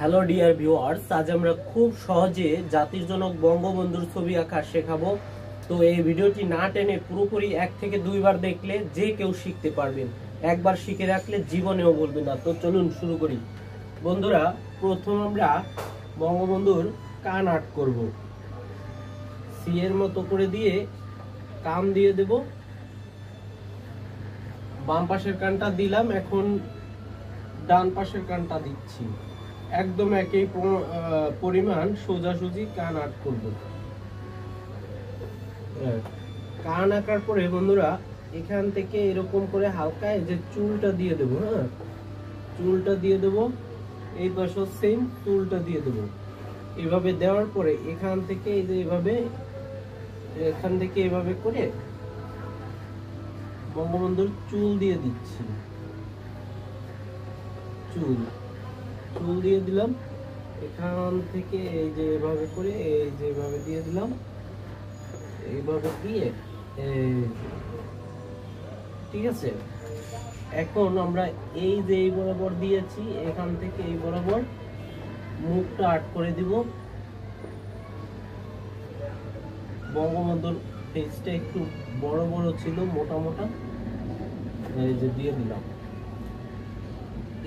Hello dear viewers, আজ আমরা খুব সহজে জাতির জনক বঙ্গবন্ধুর ছবি আঁকা শেখাবো। তো এই ভিডিওটি না টেনে পুরোপুরি 1 থেকে 2 বার দেখলে যে কেউ শিখতে পারবেন। একবার শিখে রাখলে জীবনেও ভুলবেন না। তো চলুন শুরু করি। বন্ধুরা, প্রথম আমরা বঙ্গবন্ধুর কান আর্ট করব। সি এর মতো করে দিয়ে কান দিয়ে দেব। বাম পাশের কানটা দিলাম, এখন ডান পাশের কানটা দিচ্ছি। একদম একই পরিমাণ সোজাসুজি কান আর্ট করব। কান আঁকার পরে বন্ধুরা এখান থেকে এরকম করে হালকা এই যে চুলটা দিয়ে দেবো। হ্যাঁ, চুলটা দিয়ে দেবো। এই পাশেও সেম চুলটা দিয়ে দেবো। এভাবে দেওয়ার পরে এখান থেকে এই যে এখান থেকে এভাবে করে বঙ্গবন্ধুর চুল দিয়ে দিচ্ছি। চুল দিয়ে দিলাম। এখান থেকে এই যে এভাবে করে এই যে এভাবে দিয়ে দিলাম। এইভাবে দিয়ে ঠিক আছে। এখন আমরা এই যে এই বরাবর দিয়েছি, এখান থেকে এই বরাবর মুখটা আর্ট করে দিব। বঙ্গবন্ধুর ফেসটা একটু বড় বড় ছিল, মোটা মোটা, এই যে দিয়ে দিলাম।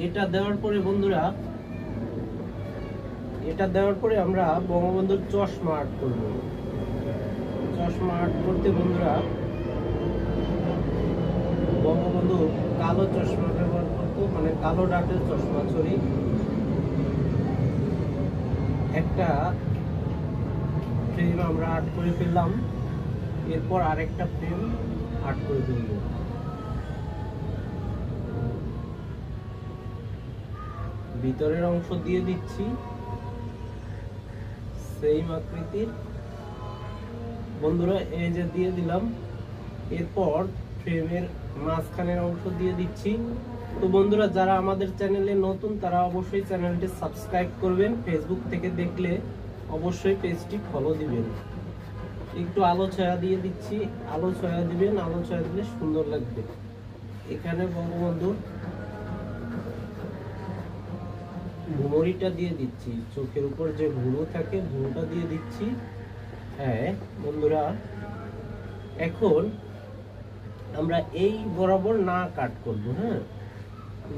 এটা দেওয়ার পরে বন্ধুরা, এটা দেওয়ার পরে আমরা বঙ্গবন্ধুর চশমা আর্ট করব। চশমা আর্ট করতে বন্ধুরা বঙ্গবন্ধু কালো চশমা ব্যবহার করতো, মানে কালো ডাটের চশমা। সরি, একটা ফ্রেম আমরা আর্ট করে ফেললাম। এরপর আরেকটা ফ্রেম আর্ট করে ফেলব। ভিতরের অংশ দিয়ে দিচ্ছি সেম আকৃতির। বন্ধুরা এই যে দিয়ে দিলাম। এরপর ফ্রেমের মাঝখানের অংশ দিয়ে দিচ্ছি। তো বন্ধুরা, যারা আমাদের চ্যানেলে নতুন তারা অবশ্যই চ্যানেলটি সাবস্ক্রাইব করবেন। ফেসবুক থেকে দেখলে অবশ্যই পেজটি ফলো দিবেন। একটু আলো ছায়া দিয়ে দিচ্ছি। আলো ছায়া দিবেন, আলো ছায়া দিলে সুন্দর লাগবে। এখানে বঙ্গবন্ধুর ভুঁড়িটা দিয়ে দিচ্ছি। চোখের উপর যে ভুঁড়ো থাকে, ভুঁড়োটা দিয়ে দিচ্ছি। হ্যাঁ বন্ধুরা, এখন আমরা এই বরাবর না কাট করব। হ্যাঁ,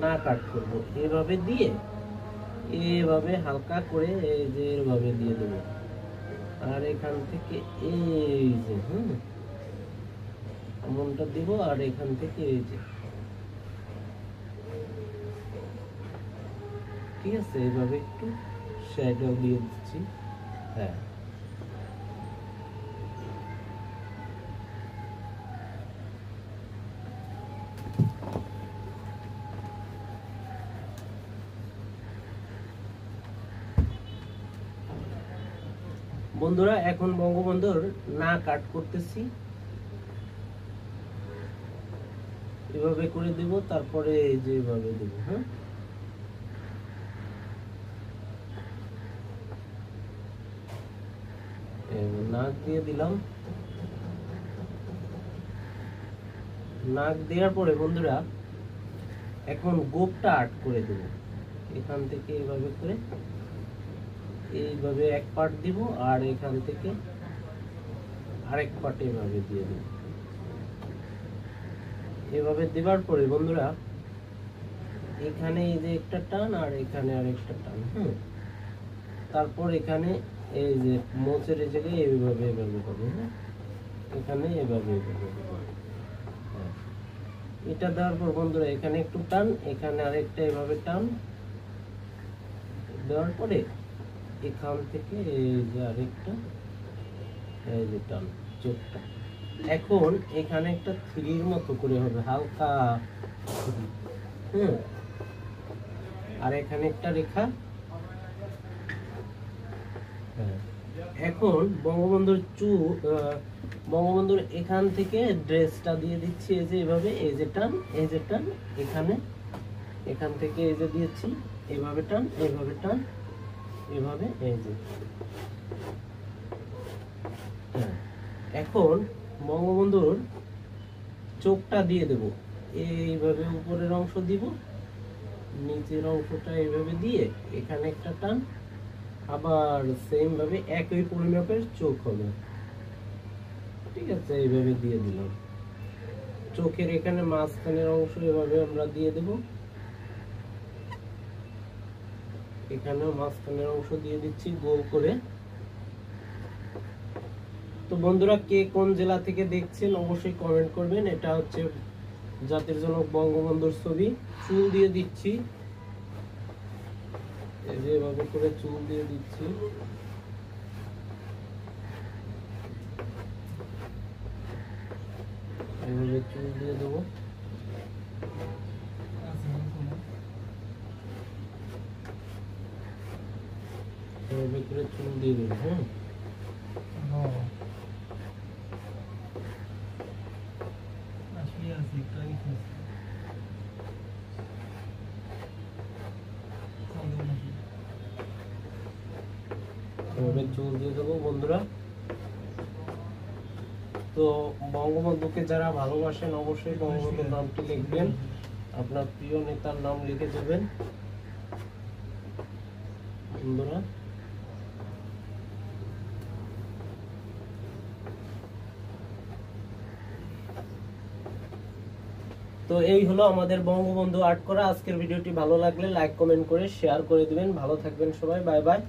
না কাট করব। এভাবে দিয়ে এভাবে হালকা করে এই যে এভাবে দিয়ে দেব। আর এখান থেকে এই যে এমনটা দিব। আর এখান থেকে এই যে, ঠিক আছে, এইভাবে একটু শ্যাডো দিয়ে দিচ্ছি। হ্যাঁ, বন্ধুরা এখন বঙ্গবন্ধুর নাক আর্ট করতেছি। এভাবে করে দেব, তারপরে এই যে এভাবে দেব। হ্যাঁ, নাক দিয়ে দিলাম। নাক দেওয়ার পরে বন্ধুরা এখন গোপটা আর্ট করে দেব। এখান থেকে এভাবে করে এইভাবে এক পার্ট দিব, আর এখান থেকে আরেক পার্ট এভাবে দিয়ে দেব। এভাবে দেওয়ার পরে বন্ধুরা এখানে এই যে একটা টান, আর এখানে আরেকটা টান। তারপর এখানে এই যে মোচের এই জায়গায় এইভাবে এভাবে হবে। হ্যাঁ, এখানে এভাবে এভাবে। এটা দেওয়ার পর বন্ধুরা এখানে একটু টান, এখানে আরেকটা এভাবে টান দেওয়ার পরে এখান থেকে এই যে আরেকটা এই যে টান, চোখটা। এখন এখানে একটা থ্রির মতো করে হবে, হালকা। আর এখানে একটা রেখা। এখন বঙ্গবন্ধুর এখান থেকে ড্রেসটা দিয়ে দিচ্ছি। এই যে এভাবে, এই যে টান, এই যে টান। এখান থেকে এই যে দিয়েছি, এইভাবে টান, এইভাবে টান, এভাবে এই যে। এখন বঙ্গবন্ধুর চোখটা দিয়ে দেব। এইভাবে উপরের অংশ দিব, নিচের অংশটা এইভাবে দিয়ে এখানে একটা টান, আবার সেম ভাবে একই পরিমাপের চোখ হবে। ঠিক আছে, এইভাবে দিয়ে দিলাম। চোখের এখানে মাঝখানের অংশ এভাবে আমরা দিয়ে দেব, এখানেও মাঝখানের অংশ দিয়ে দিচ্ছি গোল করে। তো বন্ধুরা, কে কোন জেলা থেকে দেখছেন অবশ্যই কমেন্ট করবেন। এটা হচ্ছে জাতির জনক বঙ্গবন্ধুর ছবি। চুল দিয়ে দিচ্ছি, এই যে এভাবে করে চুল দিয়ে দিচ্ছি। এইভাবে চুল দিয়ে দেবো। এভাবে করে চুল দিয়ে দেবো। হ্যাঁ, এভাবে চুল দিয়ে দেবো বন্ধুরা। তো বঙ্গবন্ধুকে যারা ভালোবাসেন অবশ্যই বঙ্গবন্ধুর নামটি লিখবেন, আপনার প্রিয় নেতার নাম লিখে দেবেন বন্ধুরা। তো এই হলো আমাদের বঙ্গবন্ধু আর্ট করা। আজকের ভিডিওটি ভালো লাগলে লাইক কমেন্ট করে শেয়ার করে দিবেন। ভালো থাকবেন সবাই, বাই বাই।